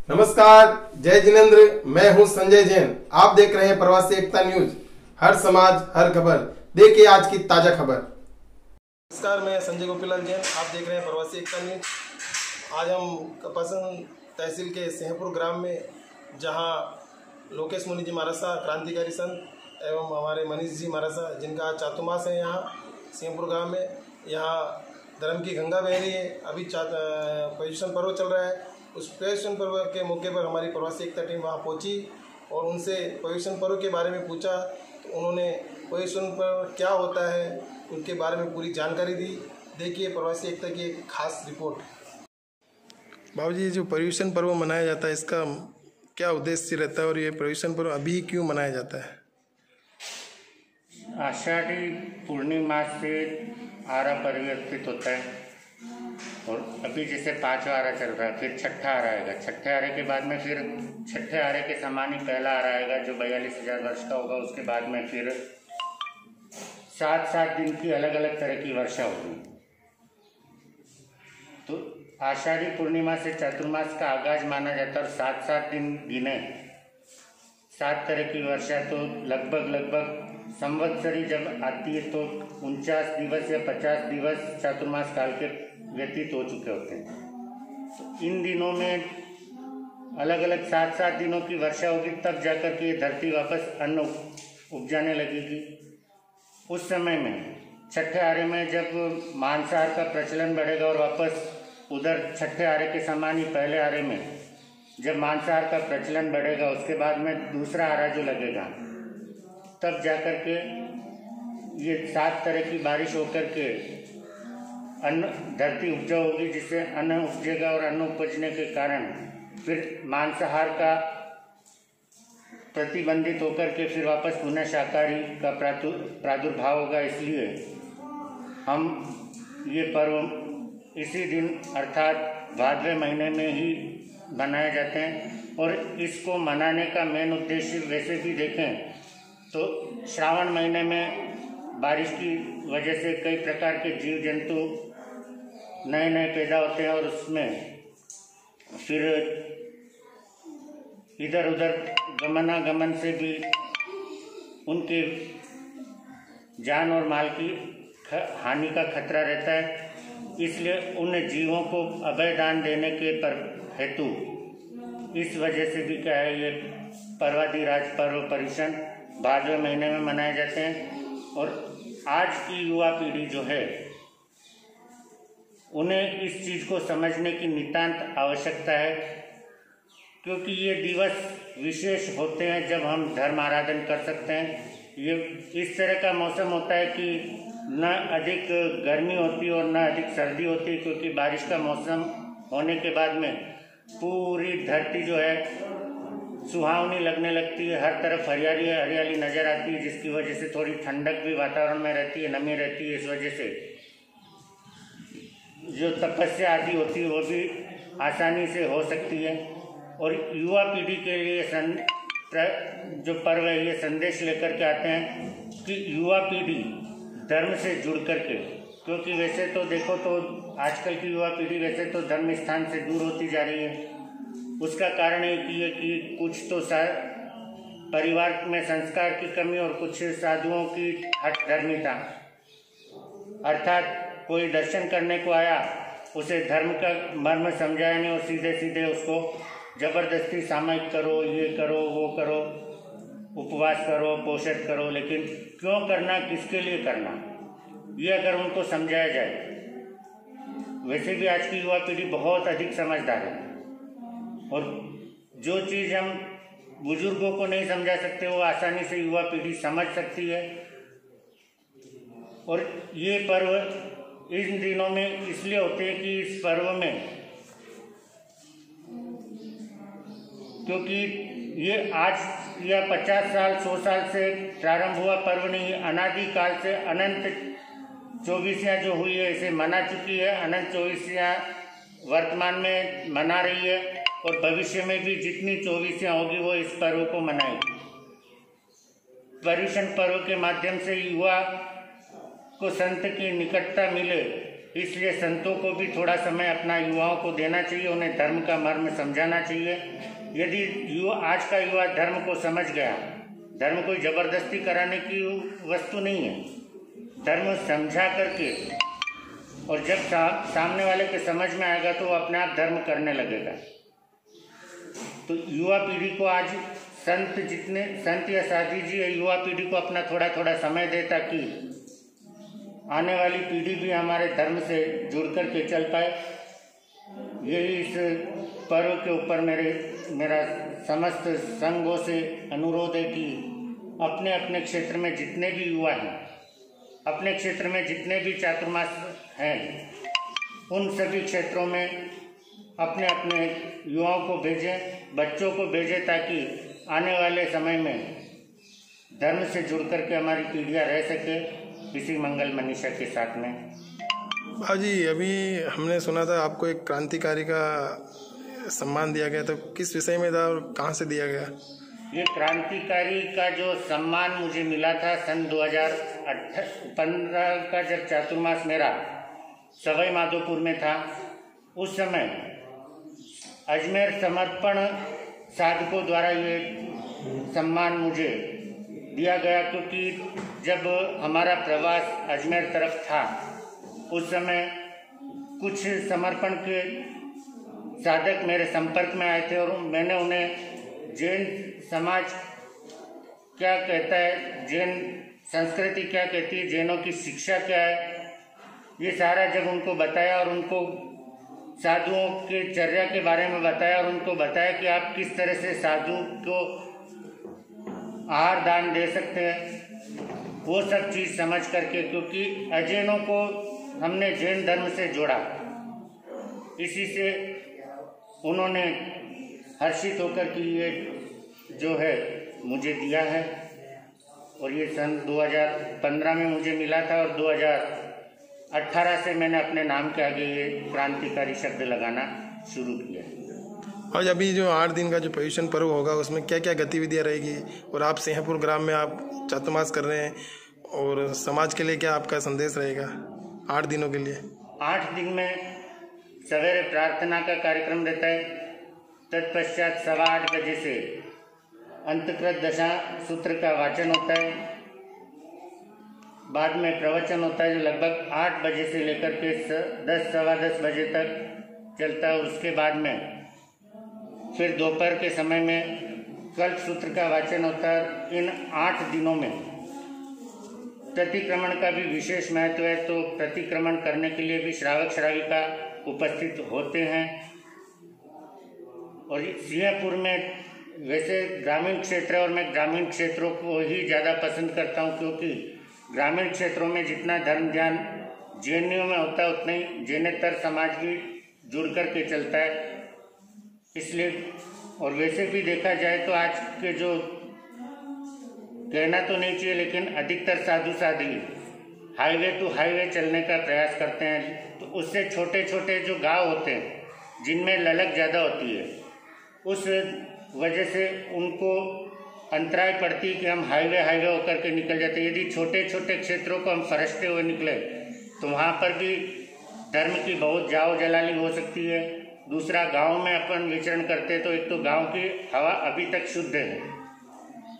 नमस्कार, जय जिनेंद्र। मैं हूं संजय जैन। आप देख रहे हैं प्रवासी एकता न्यूज। हर समाज हर खबर, देखिए आज की ताजा खबर। नमस्कार, मैं संजय गोपीलाल जैन। आप देख रहे हैं प्रवासी एकता न्यूज। आज हम कपासन तहसील के सिंहपुर ग्राम में, जहां लोकेश मुनि जी महारासा क्रांतिकारी संत एवं हमारे मनीष जी महारासा, जिनका चातुर्मास है, यहाँ सिंहपुर ग्राम में, यहाँ धर्म की गंगा बह रही है। अभी पर्युषण पर्व चल रहा है। उस पर्युषण पर्व के मौके पर हमारी प्रवासी एकता टीम वहाँ पहुँची और उनसे पर्युषण पर्व के बारे में पूछा। तो उन्होंने पर्युषण पर्व क्या होता है उनके बारे में पूरी जानकारी दी। देखिए प्रवासी एकता की एक खास रिपोर्ट। बाबूजी, जो पर्युषण पर्व मनाया जाता है, इसका क्या उद्देश्य रहता है और ये पर्युषण पर्व अभी क्यों मनाया जाता है? आषाढ़ी पूर्णिमा से आरा परिवर्तित होता है और अभी जैसे 5वां आरा चल रहा है, फिर छठा आरा आएगा। छठे आरे के बाद में फिर छठे आरे के समान ही पहला आरा आएगा, जो 42,000 वर्ष का होगा। उसके बाद में फिर 7-7 दिन की अलग अलग तरह की वर्षा होगी। तो आषाढ़ी पूर्णिमा से चातुर्मास का आगाज माना जाता है और 7-7 दिन गिने 7 तरह की वर्षा। तो लगभग संवत्सरी जब आती है तो 49 दिवस या 50 दिवस चातुर्मास काल के व्यतीत हो चुके होते हैं। तो इन दिनों में अलग अलग 7-7 दिनों की वर्षा होगी, तब जाकर के ये धरती वापस अन्न उपजाने लगेगी। उस समय में छठे आरे में जब मांसाहार का प्रचलन बढ़ेगा और वापस उधर छठे आरे के समान ही पहले आरे में जब मांसाहार का प्रचलन बढ़ेगा, उसके बाद में दूसरा आरा जो लगेगा, तब जाकर के ये 7 तरह की बारिश होकर के अन्न धरती उपजाऊ होगी, जिससे अन्न उपजेगा और अन्न उपजने के कारण फिर मांसाहार का प्रतिबंधित होकर के फिर वापस पुनः शाकाहारी का प्रादुर्भाव होगा। इसलिए हम ये पर्व इसी दिन अर्थात भादवे महीने में ही मनाए जाते हैं। और इसको मनाने का मेन उद्देश्य वैसे भी देखें तो श्रावण महीने में बारिश की वजह से कई प्रकार के जीव जंतु नए पैदा होते हैं और उसमें फिर इधर उधर गमनागमन से भी उनके जान और माल की हानि का खतरा रहता है। इसलिए उन जीवों को अभय दान देने के हेतु इस वजह से भी क्या है, ये पर्वाधिराज पर्व पर्युषण भादवे महीने में मनाए जाते हैं। और आज की युवा पीढ़ी जो है, उन्हें इस चीज़ को समझने की नितांत आवश्यकता है, क्योंकि ये दिवस विशेष होते हैं जब हम धर्म आराधन कर सकते हैं। ये इस तरह का मौसम होता है कि न अधिक गर्मी होती और न अधिक सर्दी होती, क्योंकि बारिश का मौसम होने के बाद में पूरी धरती जो है सुहावनी लगने लगती है। हर तरफ हरियाली हरियाली नज़र आती है, जिसकी वजह से थोड़ी ठंडक भी वातावरण में रहती है, नमी रहती है। इस वजह से जो तपस्या आदि होती है वो भी आसानी से हो सकती है। और युवा पीढ़ी के लिए जो पर्व है, ये संदेश लेकर के आते हैं कि युवा पीढ़ी धर्म से जुड़ कर के, क्योंकि वैसे तो देखो तो आजकल की युवा पीढ़ी वैसे तो धर्म स्थान से दूर होती जा रही है। उसका कारण एक ही है कि कुछ तो परिवार में संस्कार की कमी और कुछ साधुओं की हठ धर्मिता, अर्थात कोई दर्शन करने को आया, उसे धर्म का मर्म समझाया नहीं और सीधे सीधे उसको जबरदस्ती सामयिक करो, ये करो, वो करो, उपवास करो, पोषण करो। लेकिन क्यों करना, किसके लिए करना, ये अगर उनको समझाया जाए। वैसे भी आज की युवा पीढ़ी बहुत अधिक समझदार है और जो चीज़ हम बुजुर्गों को नहीं समझा सकते, वो आसानी से युवा पीढ़ी समझ सकती है। और ये पर्व इन दिनों में इसलिए होते हैं कि इस पर्व में, क्योंकि ये आज या 50 साल 100 साल से प्रारंभ हुआ पर्व नहीं है, अनादि काल से अनंत 24याँ जो हुई है इसे मना चुकी है। अनंत 24याँ वर्तमान में मना रही है और भविष्य में भी जितनी 24याँ होगी वो इस पर्व को मनाएगी। पर्युषण पर्व के माध्यम से युवा को संत की निकटता मिले इसलिए संतों को भी थोड़ा समय अपना युवाओं को देना चाहिए, उन्हें धर्म का मर्म समझाना चाहिए। यदि आज का युवा धर्म को समझ गया, धर्म कोई जबरदस्ती कराने की वस्तु नहीं है, धर्म समझा करके, और जब सामने वाले के समझ में आएगा तो वो अपने आप धर्म करने लगेगा। तो युवा पीढ़ी को आज संत या साधी जी युवा पीढ़ी को अपना थोड़ा थोड़ा समय दे, ताकि आने वाली पीढ़ी भी हमारे धर्म से जुड़ कर के चल पाए। यही इस पर्व के ऊपर मेरा समस्त संघों से अनुरोध है कि अपने अपने क्षेत्र में जितने भी युवा हैं, अपने क्षेत्र में जितने भी चातुर्मास हैं, उन सभी क्षेत्रों में अपने अपने युवाओं को भेजें, बच्चों को भेजें, ताकि आने वाले समय में धर्म से जुड़ कर के हमारी पीढ़ियाँ रह सके, इसी मंगल मनीषा के साथ में। बाबूजी, अभी हमने सुना था आपको एक क्रांतिकारी का सम्मान दिया गया, तो किस विषय में था और कहाँ से दिया गया? ये क्रांतिकारी का जो सम्मान मुझे मिला था सन 2015 का, जब चातुर्मास मेरा सवाई माधोपुर में था, उस समय अजमेर समर्पण साधकों द्वारा ये सम्मान मुझे दिया गया, क्योंकि जब हमारा प्रवास अजमेर तरफ था उस समय कुछ समर्पण के साधक मेरे संपर्क में आए थे, और मैंने उन्हें जैन समाज क्या कहता है, जैन संस्कृति क्या कहती है, जैनों की शिक्षा क्या है, ये सारा जब उनको बताया और उनको साधुओं के चर्या के बारे में बताया, और उनको बताया कि आप किस तरह से साधु को आहार दान दे सकते हैं, वो सब चीज़ समझ करके, क्योंकि अजैनों को हमने जैन धर्म से जोड़ा, इसी से उन्होंने हर्षित होकर कि ये जो है मुझे दिया है। और ये सन 2015 में मुझे मिला था, और 2018 से मैंने अपने नाम के आगे ये क्रांतिकारी शब्द लगाना शुरू किया। और अभी जो 8 दिन का जो पर्युषण पर्व होगा, उसमें क्या क्या गतिविधियाँ रहेगी, और आप सिंहपुर ग्राम में आप चातुर्मास कर रहे हैं, और समाज के लिए क्या आपका संदेश रहेगा 8 दिनों के लिए? 8 दिन में सवेरे प्रार्थना का कार्यक्रम रहता है, तत्पश्चात 8:15 बजे से अंतकृत दशा सूत्र का वाचन होता है, बाद में प्रवचन होता है जो लगभग 8 बजे से लेकर के 10 सवा 10 बजे तक चलता है, और उसके बाद में फिर दोपहर के समय में कल्प सूत्र का वाचन होता है। इन 8 दिनों में प्रतिक्रमण का भी विशेष महत्व है, तो प्रतिक्रमण करने के लिए भी श्रावक श्राविका उपस्थित होते हैं। और सिंहपुर में वैसे ग्रामीण क्षेत्र है, और मैं ग्रामीण क्षेत्रों को ही ज़्यादा पसंद करता हूँ, क्योंकि ग्रामीण क्षेत्रों में जितना धर्म ध्यान जैनियों में होता है, उतना ही जैनेतर समाज भी जुड़ कर के चलता है। इसलिए, और वैसे भी देखा जाए तो आज के जो कहना तो नहीं चाहिए, लेकिन अधिकतर साधु साधी हाईवे टू हाईवे चलने का प्रयास करते हैं, तो उससे छोटे छोटे जो गांव होते हैं जिनमें ललक ज़्यादा होती है, उस वजह से उनको अंतराय पड़ती है कि हम हाईवे होकर के निकल जाते हैं। यदि छोटे छोटे क्षेत्रों को हम फरसते हुए निकले तो वहाँ पर भी धर्म की बहुत जाओ जलाली हो सकती है। दूसरा, गांव में अपन विचरण करते तो एक तो गांव की हवा अभी तक शुद्ध है,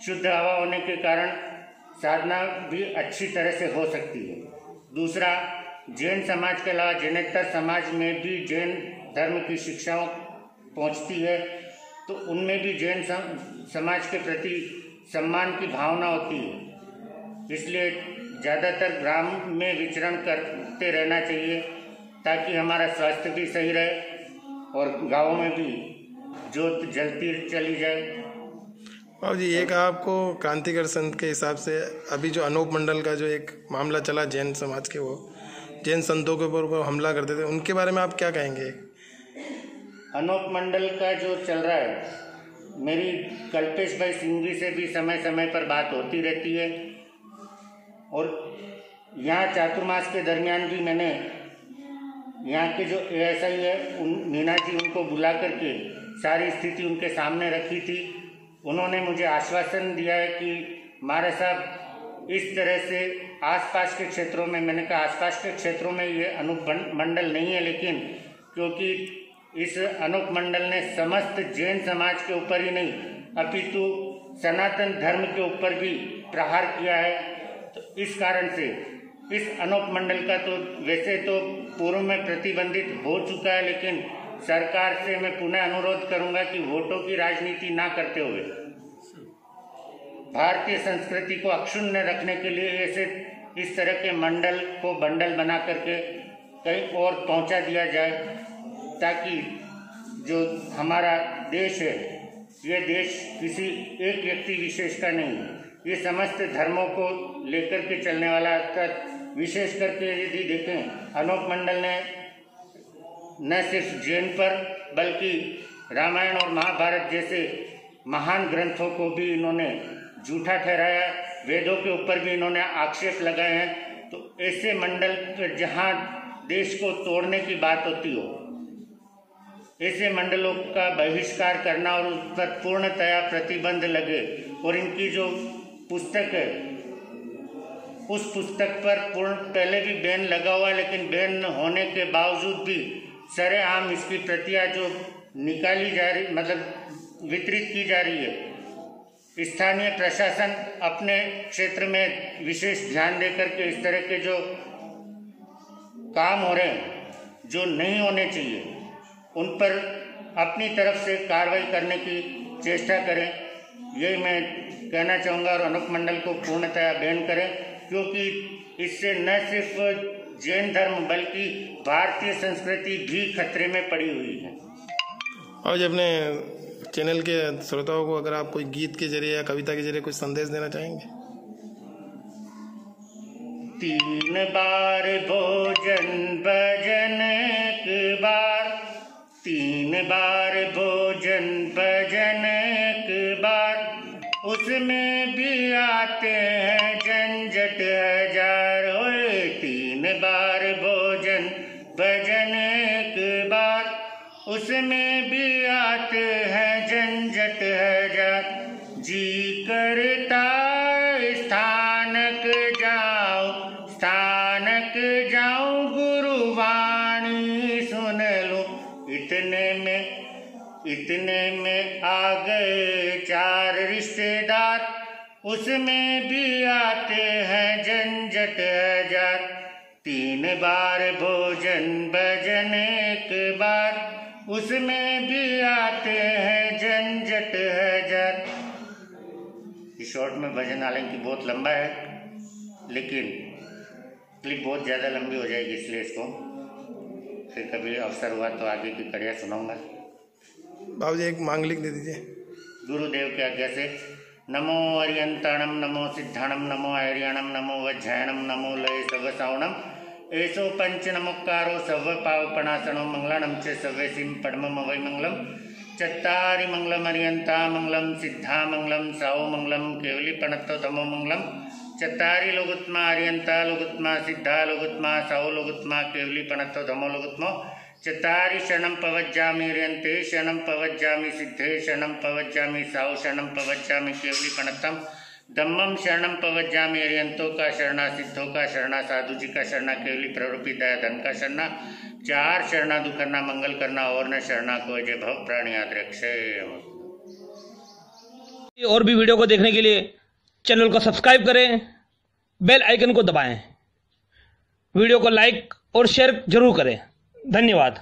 शुद्ध हवा होने के कारण साधना भी अच्छी तरह से हो सकती है। दूसरा, जैन समाज के अलावा जैनेतर समाज में भी जैन धर्म की शिक्षाओं पहुंचती है, तो उनमें भी जैन समाज के प्रति सम्मान की भावना होती है। इसलिए ज़्यादातर ग्राम में विचरण करते रहना चाहिए, ताकि हमारा स्वास्थ्य भी सही रहे और गाँव में भी जोत जलती चली जाए। और जी, एक आपको क्रांतिकारी संत के हिसाब से अभी जो अनूप मंडल का जो एक मामला चला जैन समाज के, वो जैन संतों के ऊपर हमला करते थे, उनके बारे में आप क्या कहेंगे? अनूप मंडल का जो चल रहा है, मेरी कल्पेश भाई सिंघवी से भी समय समय पर बात होती रहती है, और यहाँ चातुर्मास के दरमियान भी मैंने यहाँ के जो ASI है मीना जी, उनको बुला करके सारी स्थिति उनके सामने रखी थी। उन्होंने मुझे आश्वासन दिया है कि महाराज साहब, इस तरह से आसपास के क्षेत्रों में, मैंने कहा आसपास के क्षेत्रों में ये अनुपमंडल नहीं है, लेकिन क्योंकि इस अनुपमंडल ने समस्त जैन समाज के ऊपर ही नहीं अपितु सनातन धर्म के ऊपर भी प्रहार किया है, तो इस कारण से इस अनुपमंडल का तो वैसे तो पूर्व में प्रतिबंधित हो चुका है, लेकिन सरकार से मैं पुनः अनुरोध करूंगा कि वोटों की राजनीति ना करते हुए भारतीय संस्कृति को अक्षुण्ण रखने के लिए ऐसे इस तरह के मंडल को बंडल बना करके कहीं और पहुंचा दिया जाए, ताकि जो हमारा देश है ये देश किसी एक व्यक्ति विशेष का नहीं है, ये समस्त धर्मों को लेकर के चलने वाला तक। विशेष करके यदि देखें, अनुपमंडल ने न सिर्फ जैन पर बल्कि रामायण और महाभारत जैसे महान ग्रंथों को भी इन्होंने झूठा ठहराया, वेदों के ऊपर भी इन्होंने आक्षेप लगाए हैं। तो ऐसे मंडल पर जहाँ देश को तोड़ने की बात होती हो, ऐसे मंडलों का बहिष्कार करना और उस पर पूर्णतया प्रतिबंध लगे, और इनकी जो पुस्तक है उस पुस्तक पर पहले भी बैन लगा हुआ है, लेकिन बैन होने के बावजूद भी सरेआम इसकी प्रतियां जो निकाली जा रही, मतलब वितरित की जा रही है। स्थानीय प्रशासन अपने क्षेत्र में विशेष ध्यान देकर के इस तरह के जो काम हो रहे हैं जो नहीं होने चाहिए, उन पर अपनी तरफ से कार्रवाई करने की चेष्टा करें, यही मैं कहना चाहूँगा। और अनुपमंडल को पूर्णतया बैन करें, क्योंकि इससे न सिर्फ जैन धर्म बल्कि भारतीय संस्कृति भी खतरे में पड़ी हुई है। और जब अपने चैनल के श्रोताओं को अगर आप कोई गीत के जरिए या कविता के जरिए कुछ संदेश देना चाहेंगे? 3 बार भोजन भजन एक बार, 3 बार भोजन भजन एक बार, उसमें भी आते हैं झंझट हजार। ओए 3 बार भोजन भजन एक बार, उसमें भी आते हैं झंझट हजार। जी करता स्थानक जाऊं गुरुवाणी सुन लूं, इतने में आ गए 4 रिश्तेदार, उसमें भी आते हैं झंझट हजार। 3 बार भोजन भजन एक बार, उसमें भी आते हैं झंझट हजार। इस शॉर्ट में भजन हालांकि बहुत लंबा है, लेकिन क्लिप बहुत ज़्यादा लंबी हो जाएगी, इसलिए इसको फिर कभी अवसर हुआ तो आगे की कड़ियाँ सुनाऊंगा। बाबू जी एक मांगलिक दे दीजिए। गुरुदेव के आज्ञा से नमो अरियंताणम, नमो सिद्धाणम, नमो आर्याणम, नमो वज्रायणम, नमो लय सवसावणम, एसो पंच नमोकारो सव पावपणासनो मंगलाणम च सव्यसिम पद्मम वै मंगलम। चत्तारि मंगलम अरियंता मंगलम, सिद्धा मंगलम, साओ मंगलम, केवली पणत्तो तमो मंगलम। चत्तारि लोगुत्मा अरियंता लोगुत्मा, सिद्धा लोगुत्मा, साओ लोगुत्मा, केवली पणत्तो धमो लोगुत्मो। चत्तारि शरणं पवज्जामि अरियन्ते, शरणं पवज्जामि सिद्धे, शरणं पवज्जामि साओ, शरणं पवज्जामि केवली पणत्तम धम्मम, शरणं पवज्जामि अरियंतों का शरणा, सिद्धों का शरणा, साधु जी का शरणा, केवली प्रवृत्ति दया धन का शरणा। 4 शरणा दु करना मंगल करना, और न शरणा को जय भव प्राणी आद्रक्षय। और भी वीडियो को देखने के लिए चैनल को सब्सक्राइब करें, बेल आइकन को दबाएं, वीडियो को लाइक और शेयर जरूर करें। धन्यवाद।